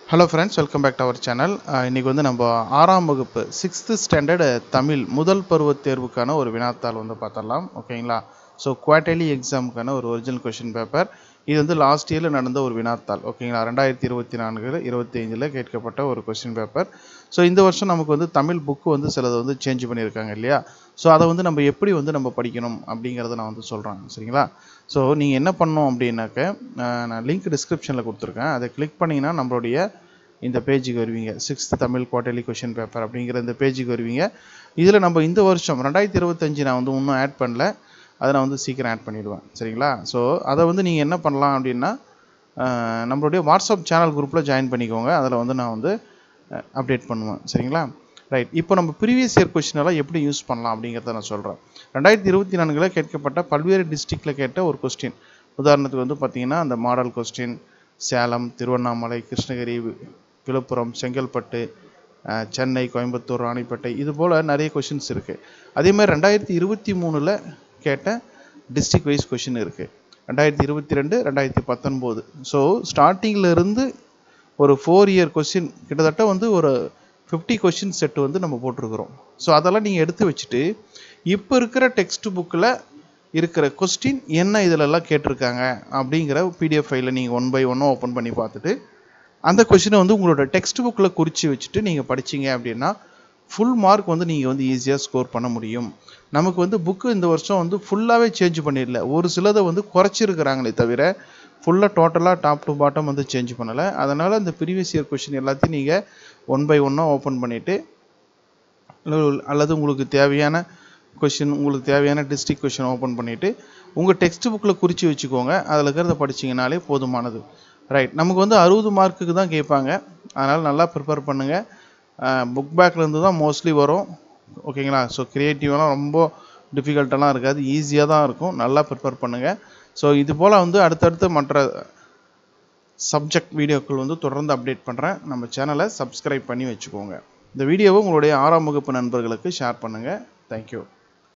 Hello friends, welcome back to our channel. இன்னைக்கு வந்து நம்ம 6ஆம் வகுப்பு 6th standard தமிழ் முதல் பருவத் தேர்வுக்கான ஒரு வினாத்தாள் வந்து பார்த்தறலாம். ஓகேங்களா? ஸோ குவார்ட்டர்லி எக்ஸாமுக்கான ஒரு ஒரிஜினல் கொஷின் பேப்பர். இது வந்து லாஸ்ட் இயரில் நடந்த ஒரு வினாத்தாள். ஓகேங்களா? 2024 25ல் கேட்கப்பட்ட ஒரு கொஷின் பேப்பர். ஸோ இந்த வருஷம் நமக்கு வந்து தமிழ் புக்கு வந்து சிலது வந்து சேஞ்ச் பண்ணியிருக்காங்க இல்லையா? ஸோ அதை வந்து நம்ம எப்படி வந்து நம்ம படிக்கணும் அப்படிங்கிறத நான் வந்து சொல்கிறேன். சரிங்களா? ஸோ நீங்கள் என்ன பண்ணணும் அப்படின்னாக்க நான் லிங்க் டிஸ்கிரிப்ஷனில் கொடுத்துருக்கேன். அதை கிளிக் பண்ணிங்கன்னா நம்மளுடைய இந்த பேஜுக்கு வருவீங்க. 6th Tamil quarterly question paper அப்படிங்கிற இந்த பேஜுக்கு வருவீங்க. இதில் நம்ம இந்த வருஷம் 2025 நான் வந்து இன்னும் ஆட் பண்ணல. அதை நான் வந்து சீக்கிரம் ஆட் பண்ணிடுவேன். சரிங்களா? ஸோ அதை வந்து நீங்கள் என்ன பண்ணலாம் அப்படின்னா நம்மளுடைய வாட்ஸ்அப் சேனல் குரூப்பில் ஜாயின் பண்ணிக்கோங்க. அதில் வந்து நான் வந்து அப்டேட் பண்ணுவேன். சரிங்களா? ரைட். இப்போ நம்ம ப்ரீவியஸ் இயர் கொஸ்டினெல்லாம் எப்படி யூஸ் பண்ணலாம் அப்படிங்கிறத நான் சொல்கிறேன். 2024 கேட்கப்பட்ட பல்வேறு டிஸ்ட்ரிக்டில் கேட்ட ஒரு கொஸ்டின். உதாரணத்துக்கு வந்து பார்த்தீங்கன்னா அந்த மாடல் கொஸ்டின் சேலம், திருவண்ணாமலை, கிருஷ்ணகிரி, விழுப்புரம், செங்கல்பட்டு, சென்னை, கோயம்புத்தூர், ராணிப்பேட்டை இது போல் நிறைய கொஷின்ஸ் இருக்குது. அதேமாதிரி 2023 கேட்ட டிஸ்ட்ரிக்ட் வைஸ் கொஷின் இருக்குது. 2022, 2019. ஸோ ஸ்டார்டிங்கில் இருந்து ஒரு 4 இயர் கொஷின் கிட்டத்தட்ட வந்து ஒரு 50 கொஷின் செட் வந்து நம்ம போட்டிருக்கிறோம். ஸோ அதெல்லாம் நீங்கள் எடுத்து வச்சுட்டு இப்போ இருக்கிற டெக்ஸ்ட் புக்கில் இருக்கிற கொஸ்டின் என்ன இதிலெல்லாம் கேட்டிருக்காங்க அப்படிங்கிற பிடிஎஃப் ஃபைலில் நீங்கள் 1 by 1 ஓப்பன் பண்ணி பார்த்துட்டு அந்த கொஸ்டினை வந்து உங்களோட டெக்ஸ்ட் புக்கில் குறித்து வச்சுட்டு நீங்கள் படிச்சிங்க அப்படின்னா ஃபுல் மார்க் வந்து நீங்கள் வந்து ஈஸியாக ஸ்கோர் பண்ண முடியும். நமக்கு வந்து புக்கு இந்த வருஷம் வந்து ஃபுல்லாகவே சேஞ்ச் பண்ணிடல. ஒரு சிலதை வந்து குறைச்சிருக்கிறாங்களே தவிர ஃபுல்லாக டோட்டலாக டாப் டு பாட்டம் வந்து சேஞ்ச் பண்ணலை. அதனால் இந்த ப்ரீவியஸ் இயர் கொஸ்டின் எல்லாத்தையும் நீங்கள் 1 by 1 ஓப்பன் பண்ணிவிட்டு அல்லது உங்களுக்கு தேவையான கொஷின் உங்களுக்கு தேவையான டிஸ்ட்ரிக்ட் கொஷின் ஓப்பன் பண்ணிவிட்டு உங்கள் டெக்ஸ்ட் புக்கில் குறித்து வச்சுக்கோங்க. அதில் இருக்கிறத படிச்சிங்கனாலே போதுமானது. ரைட். நமக்கு வந்து 60 மார்க்குக்கு தான் கேட்பாங்க. அதனால் நல்லா ப்ரிப்பேர் பண்ணுங்கள். புக் பேக்லேருந்து தான் மோஸ்ட்லி வரும். ஓகேங்களா? ஸோ க்ரியேட்டிவெலாம் ரொம்ப டிஃபிகல்ட்டெல்லாம் இருக்காது, ஈஸியாக தான் இருக்கும். நல்லா ப்ரிப்பேர் பண்ணுங்கள். ஸோ இது போல் வந்து அடுத்தடுத்து மற்ற சப்ஜெக்ட் வீடியோக்கள் வந்து தொடர்ந்து அப்டேட் பண்ணுறேன். நம்ம சேனலை சப்ஸ்கிரைப் பண்ணி வச்சுக்கோங்க. இந்த வீடியோவை உங்களுடைய 6ஆம் வகுப்பு நண்பர்களுக்கு ஷேர் பண்ணுங்கள். தேங்க்யூ.